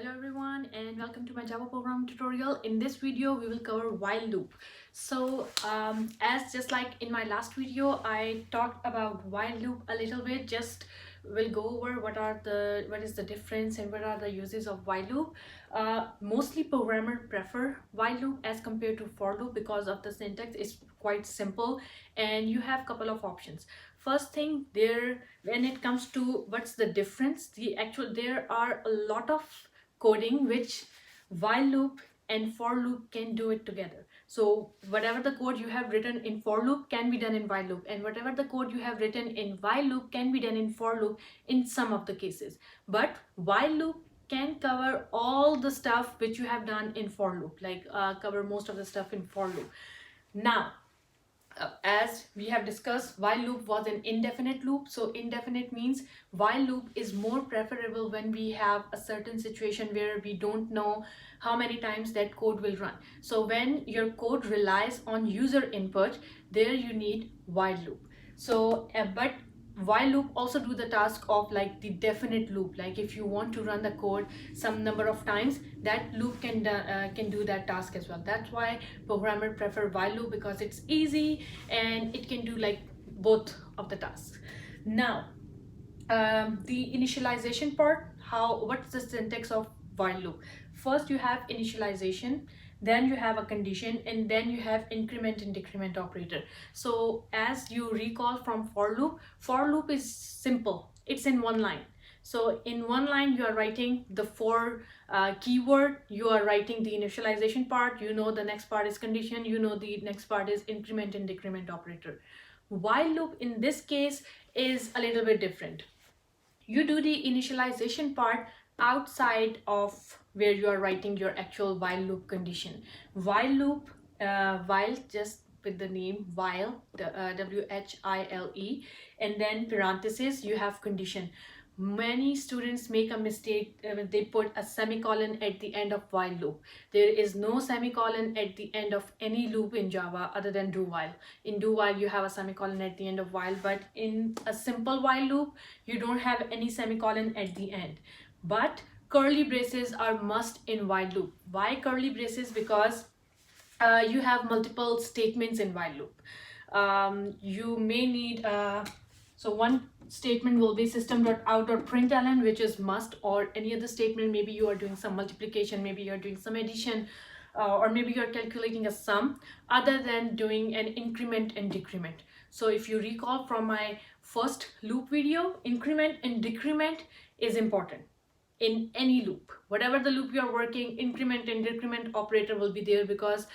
Hello everyone and welcome to my Java program tutorial. In this video we will cover while loop. So as just like in my last video I talked about while loop a little bit. Just we'll go over what is the difference and what are the uses of while loop. Mostly programmers prefer while loop as compared to for loop because of the syntax is quite simple and you have couple of options. First thing, when it comes to what's the difference, there are a lot of coding which while loop and for loop can do it together. So whatever the code you have written in for loop can be done in while loop, and whatever the code you have written in while loop can be done in for loop in some of the cases. But while loop can cover all the stuff which you have done in for loop, like cover most of the stuff in for loop. Now as we have discussed, while loop was an indefinite loop. So indefinite means while loop is more preferable when we have a certain situation where we don't know how many times that code will run. So when your code relies on user input, there you need while loop. So but while loop also do the task of like the definite loop. Like if you want to run the code some number of times, that loop can do that task as well. That's why programmers prefer while loop, because it's easy and it can do like both of the tasks. Now the initialization part, what's the syntax of while loop? First you have initialization, then you have a condition, and then you have increment and decrement operator. So as you recall from for loop is simple. It's in one line. So in one line you are writing the for keyword, you are writing the initialization part, you know the next part is condition, you know the next part is increment and decrement operator. While loop in this case is a little bit different. You do the initialization part outside of where you are writing your actual while loop condition. While loop, while just with the name while, WHILE, and then parenthesis you have condition. Many students make a mistake when they put a semicolon at the end of while loop. There is no semicolon at the end of any loop in Java other than do while. In do while you have a semicolon at the end of while, but in a simple while loop you don't have any semicolon at the end. But curly braces are must in while loop. Why curly braces? Because you have multiple statements in while loop. You may need so one statement will be system.out.println, which is must, or any other statement. Maybe you are doing some multiplication, maybe you're doing some addition, or maybe you're calculating a sum, other than doing an increment and decrement. So if you recall from my first loop video, increment and decrement is important in any loop. Whatever the loop you're working, increment and decrement operator will be there, because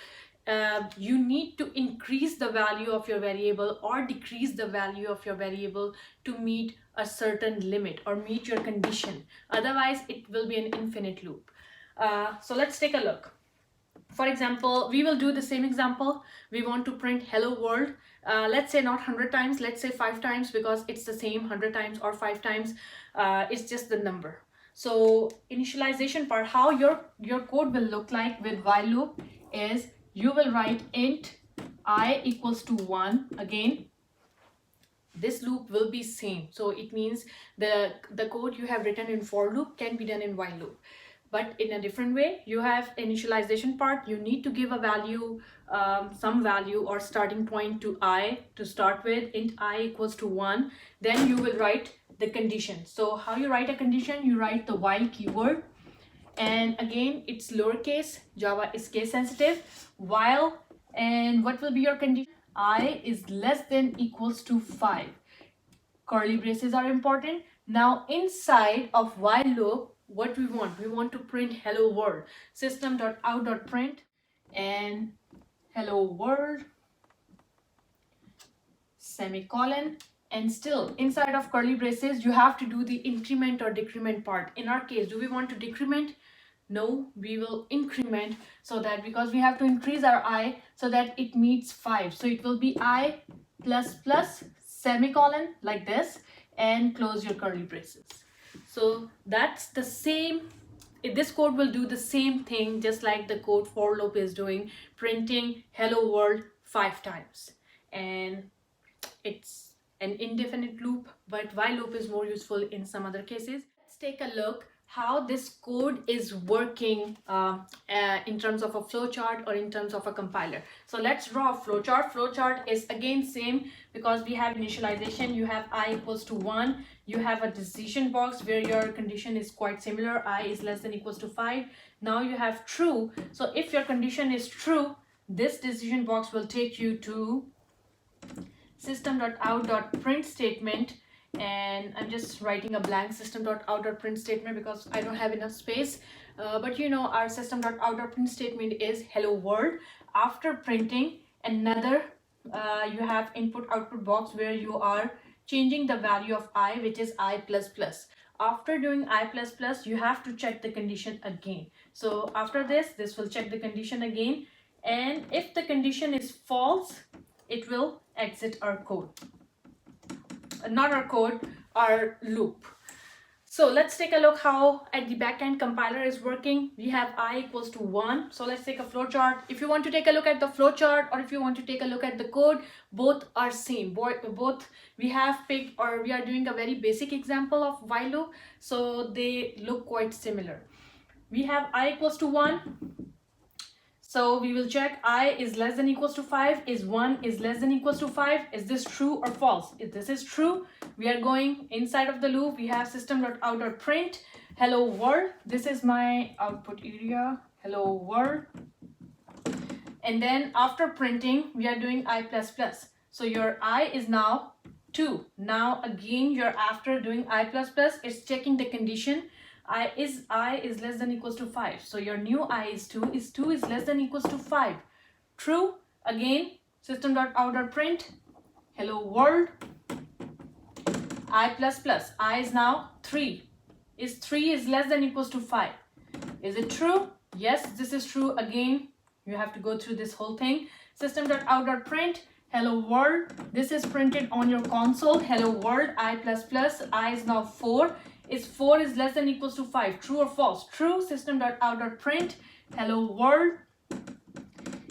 you need to increase the value of your variable or decrease the value of your variable to meet a certain limit or meet your condition. Otherwise it will be an infinite loop. So let's take a look. For example, we will do the same example. We want to print hello world. Let's say not 100 times, let's say 5 times, because it's the same 100 times or 5 times. It's just the number. So initialization part, how your code will look like with while loop is you will write int I equals to 1. Again, this loop will be same. So it means the code you have written in for loop can be done in while loop, but in a different way. You have initialization part, you need to give a value, some value or starting point to I to start with, int I equals to 1. Then you will write the condition. So how you write a condition? You write the while keyword, and again it's lowercase. Java is case sensitive. While, and what will be your condition? I is less than equals to 5. Curly braces are important. Now inside of while loop, what we want to print hello world. System.out.print and hello world semicolon, and still inside of curly braces you have to do the increment or decrement part. In our case, do we want to decrement? No, we will increment, so that because we have to increase our I so that it meets 5. So it will be I plus plus semicolon like this, and close your curly braces. So that's the same. This code will do the same thing just like the code for loop is doing, printing hello world 5 times. And it's an indefinite loop, but while loop is more useful in some other cases. Let's take a look how this code is working in terms of a flowchart or in terms of a compiler. So let's draw a flowchart. Flowchart is again same because we have initialization. You have I equals to 1. You have a decision box where your condition is quite similar. I is less than equals to 5. Now you have true. So if your condition is true, this decision box will take you to system.out.print statement, and I'm just writing a blank system.out.print statement because I don't have enough space. But you know, our system.out.print statement is hello world. After printing another, you have input output box where you are changing the value of I, which is I plus plus. After doing I plus plus, you have to check the condition again. So after this will check the condition again, and if the condition is false, it will exit our code. Not our code, our loop. So let's take a look how at the backend compiler is working. We have I equals to 1. So let's take a flowchart. If you want to take a look at the flowchart or if you want to take a look at the code, both are same. Both we have picked, or we are doing a very basic example of while loop. So they look quite similar. We have I equals to 1. So we will check I is less than equals to 5. Is 1 is less than equals to 5. Is this true or false? If this is true, we are going inside of the loop. We have system.out.print hello world. This is my output area, hello world. And then after printing, we are doing I plus plus. So your I is now 2. Now again, you're after doing I plus plus, it's checking the condition. I is less than equals to 5. So your new I is 2 is less than equals to 5. True. Again, system.out.print hello world. I plus plus. I is now 3. Is 3 is less than equals to 5. Is it true? Yes, this is true. Again, you have to go through this whole thing. System.out.print hello world. This is printed on your console. Hello world. I plus plus. I is now 4. Is 4 is less than equals to 5. True or false? True. System.out.print hello world.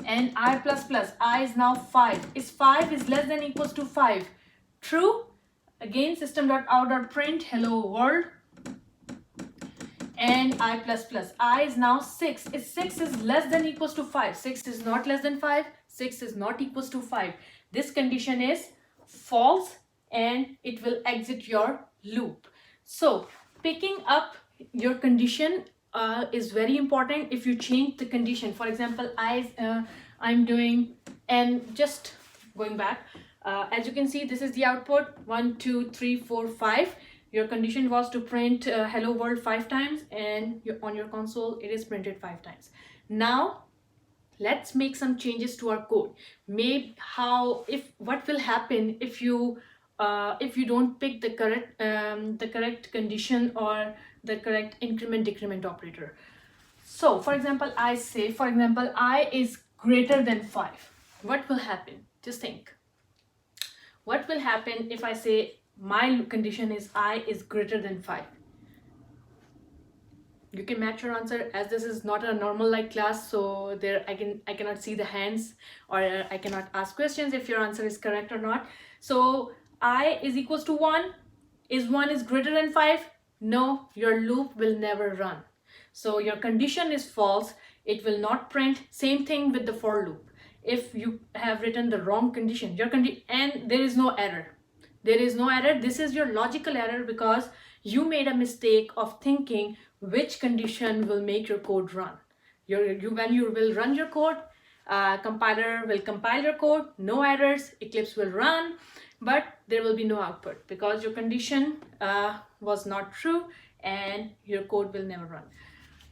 And I plus plus. I is now 5. Is 5 is less than equals to 5. True. Again, system.out.print hello world. And I plus plus. I is now 6. Is 6 is less than equals to 5. 6 is not less than 5. 6 is not equals to 5. This condition is false and it will exit your loop. So picking up your condition is very important. If you change the condition, for example, I'm doing, and just going back, as you can see, this is the output 1 2 3 4 5. Your condition was to print hello world 5 times, and on your console it is printed 5 times. Now let's make some changes to our code. Maybe what will happen if you don't pick the correct condition or the correct increment decrement operator. So for example, I say, for example, I is greater than 5. What will happen? Just think. What will happen if I say my condition is I is greater than 5? You can match your answer, as this is not a normal like class, so there I cannot see the hands, or I cannot ask questions if your answer is correct or not. So I is equals to 1. Is 1 is greater than 5? No, your loop will never run. So your condition is false. It will not print. Same thing with the for loop. If you have written the wrong condition, and there is no error. There is no error. This is your logical error because you made a mistake of thinking which condition will make your code run. When you will run your code, compiler will compile your code, no errors, Eclipse will run, but there will be no output because your condition was not true and your code will never run.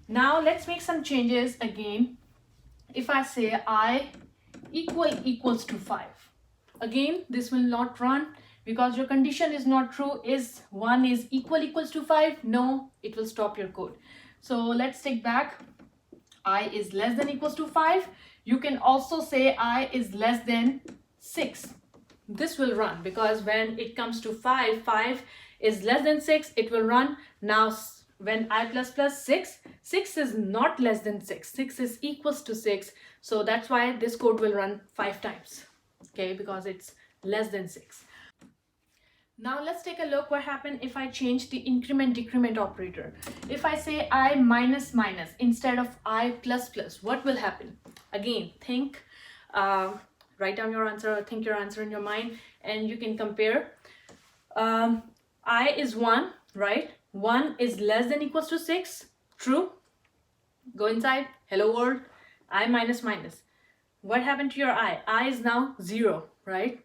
Now let's make some changes again. If I say I equals to 5, again this will not run because your condition is not true. Is 1 is equals to 5? No, it will stop your code. So let's take back. I is less than equals to 5. You can also say I is less than 6. This will run because when it comes to 5 is less than 6, it will run. Now when I plus plus 6 is not less than 6. 6 is equals to 6. So that's why this code will run 5 times. Okay, because it's less than 6. Now let's take a look what happened if I change the increment decrement operator. If I say I minus minus instead of I plus plus, what will happen? Again, think, write down your answer or think your answer in your mind and you can compare. I is 1, right? 1 is less than equals to 6, true. Go inside, hello world, I minus minus. What happened to your I? I is now 0, right?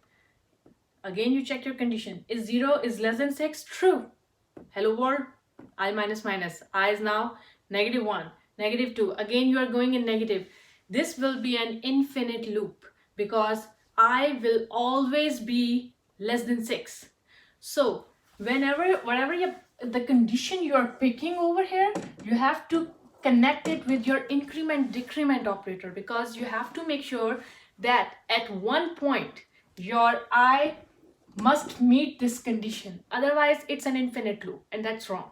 Again, you check your condition. Is 0 is less than 6? True. Hello world, I minus minus. I is now -1, -2. Again, you are going in negative. This will be an infinite loop because I will always be less than 6. So whatever the condition you are picking over here, you have to connect it with your increment decrement operator because you have to make sure that at one point your I must meet this condition, otherwise it's an infinite loop and that's wrong.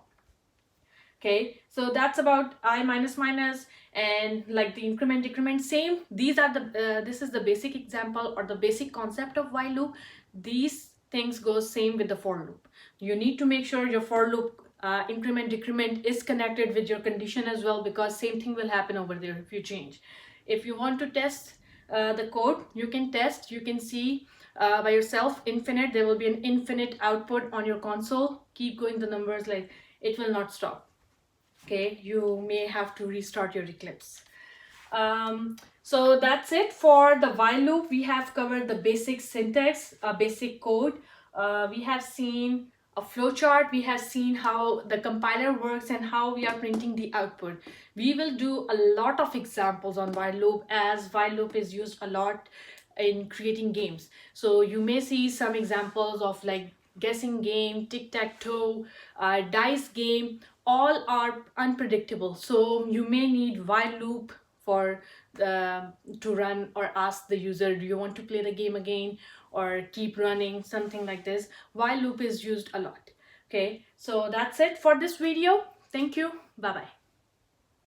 Okay, so that's about I minus minus and like the increment decrement, same. These are the this is the basic example or the basic concept of while loop. These things go same with the for loop. You need to make sure your for loop increment decrement is connected with your condition as well, because same thing will happen over there if you change. If you want to test the code, you can test, you can see by yourself infinite. There will be an infinite output on your console. Keep going the numbers, like it will not stop. Okay, you may have to restart your Eclipse. So that's it for the while loop. We have covered the basic syntax, basic code. We have seen a flowchart. We have seen how the compiler works and how we are printing the output. We will do a lot of examples on while loop, as while loop is used a lot in creating games. So you may see some examples of like guessing game, tic-tac-toe, dice game. All are unpredictable, so you may need while loop for to run or ask the user, do you want to play the game again or keep running, something like this. While loop is used a lot. Okay, so that's it for this video. Thank you. Bye bye.